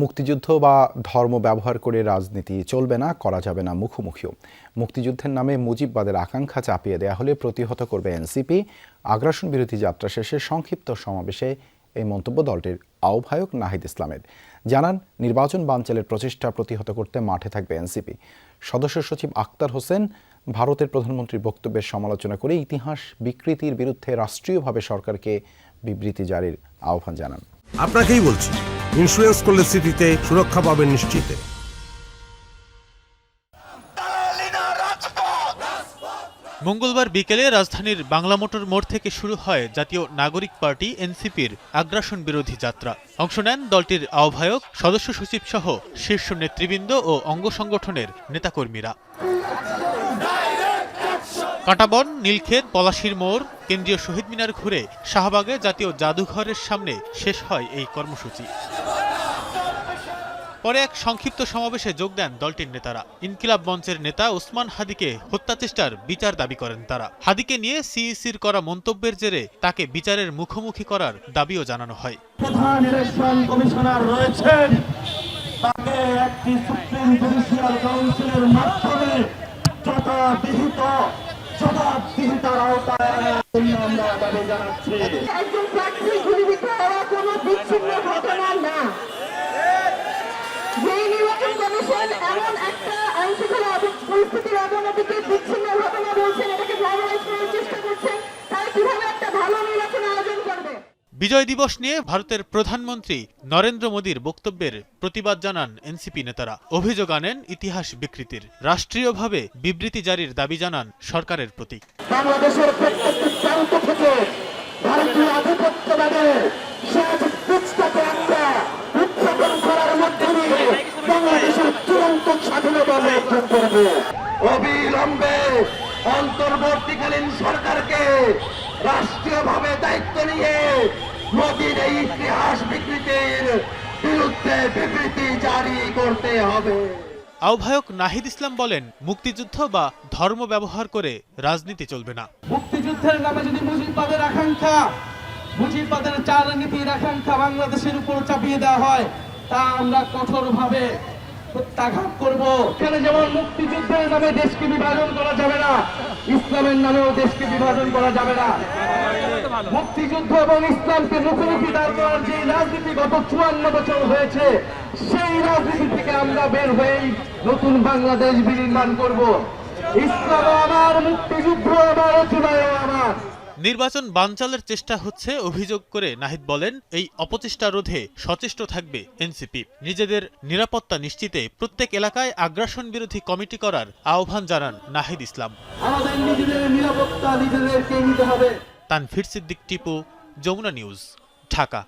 মুক্তিযুদ্ধ বা ধর্ম ব্যবহার করে রাজনীতি চলবে না, করা যাবে না মুখোমুখিও। মুক্তিযুদ্ধের নামে মুজিববাদের আকাঙ্ক্ষা চাপিয়ে দেয়া হলে প্রতিহত করবে এনসিপি। আগ্রাসন বিরোধী যাত্রা শেষে সংক্ষিপ্ত সমাবেশে এই মন্তব্য দলটির আহ্বায়ক নাহিদ ইসলামের। জানান, নির্বাচন বানচালের প্রচেষ্টা প্রতিহত করতে মাঠে থাকবে এনসিপি। সদস্য সচিব আক্তার হোসেন ভারতের প্রধানমন্ত্রীর বক্তব্যের সমালোচনা করে ইতিহাস বিকৃতির বিরুদ্ধে রাষ্ট্রীয়ভাবে সরকারকে বিবৃতি জারির আহ্বান জানান। আপনাকেই বলছি, ইন্স্যুরেন্স করলে সিটিতে সুরক্ষা পাবেন নিশ্চিতে। মঙ্গলবার বিকেলে রাজধানীর বাংলা মোটর মোড় থেকে শুরু হয় জাতীয় নাগরিক পার্টি এনসিপির আগ্রাসন বিরোধী যাত্রা। অংশ নেন দলটির আহ্বায়ক, সদস্য সচিব সহ শীর্ষ নেতৃবৃন্দ ও অঙ্গ সংগঠনের নেতাকর্মীরা। কাঁটাবন, নীলক্ষেত, পলাশীর মোড়, কেন্দ্রীয় শহীদ মিনার ঘুরে শাহবাগে জাতীয় জাদুঘরের সামনে শেষ হয় এই কর্মসূচি। পরে এক সংক্ষিপ্ত সমাবেশে যোগ দেন দলটির নেতারা। ইনকিলাব মঞ্চের নেতা ওসমান হাদিকে হত্যাচেষ্টার বিচার দাবি করেন তারা। হাদিকে নিয়ে সিইসির করা মন্তব্যের জেরে তাকে বিচারের মুখোমুখি করার দাবিও জানানো হয়। প্রধান ইলেকশন কমিশনার রয়েছেন, তাকে একটি সুপ্রিম জুডিশিয়াল কাউন্সিলের মাধ্যমে জবাবদিহিতার আওতায় আমরা দাবি জানাচ্ছি। একজন প্রার্থী গুলিবিদ্ধ হওয়া কোনো বিচ্ছিন্ন ঘটনা না। যে নির্বাচন কমিশন এমন একটা আইনশৃঙ্খলা পরিস্থিতির অবনতিকে বিচ্ছিন্ন ঘটনা বলছেন, এটাকে গ্লোবালাইজ করার চেষ্টা করছেন, তারা কিভাবে একটা ভালো নির্বাচন আয়োজন করবে? বিজয় দিবস নিয়ে ভারতের প্রধানমন্ত্রী নরেন্দ্র মোদীর বক্তব্যের প্রতিবাদ জানান এনসিপি নেতারা। অভিযোগ আনেন ইতিহাস বিকৃতির। রাষ্ট্রীয়ভাবে বিবৃতি জারির দাবি জানান সরকারের প্রতি। বাংলাদেশের প্রত্যেকটি প্রান্ত থেকে ভারতীয় আধিপত্যবাদের শেষ বীজটাকে আমরা উৎপাদন করার মধ্যে দিয়ে বাংলাদেশের চূড়ান্ত স্বাধীনতা অর্জন করব। অবিলম্বে অন্তর্বর্তীকালীন সরকারকে রাষ্ট্রীয়ভাবে দায়িত্ব নিয়ে মোদীর এই ইতিহাস বিকৃতির বিরুদ্ধে বিবৃতি জারি করতে হবে। আহ্বায়ক নাহিদ ইসলাম বলেন, মুক্তিযুদ্ধ বা ধর্ম ব্যবহার করে রাজনীতি চলবে না। মুক্তিযুদ্ধের নামে যদি মুজিববাদের আকাঙ্ক্ষা, মুজিববাদের চালনীতির আকাঙ্ক্ষা বাংলাদেশের উপর চাপিয়ে দেওয়া হয়, তা আমরা কঠোরভাবে প্রত্যাঘাত করব। এখানে যেমন মুক্তিযুদ্ধের নামে দেশকে বিভাজন করা যাবে না, ইসলামের নামেও দেশকে বিভাজন করা যাবে না। মুক্তিযুদ্ধ এবং ইসলামকে মুখোমুখি দাঁড় করার যে রাজনীতি গত 54 বছর হয়েছে, সেই রাজনীতি থেকে আমরা বের হয়েই নতুন বাংলাদেশ বিনির্মাণ করব। ইসলাম আমার, মুক্তিযুদ্ধ আমার, অধিনায়ক আমার। নির্বাচন বানচালের চেষ্টা হচ্ছে অভিযোগ করে নাহিদ বলেন, এই অপচেষ্টা রোধে সচেষ্ট থাকবে এনসিপি। নিজেদের নিরাপত্তা নিশ্চিতে প্রত্যেক এলাকায় আগ্রাসন বিরোধী কমিটি করার আহ্বান জানান নাহিদ ইসলাম। আমাদের নিজেদের নিরাপত্তা নিজেদেরকে নিতে হবে। তানভীর সিদ্দিক টিপু, যমুনা নিউজ, ঢাকা।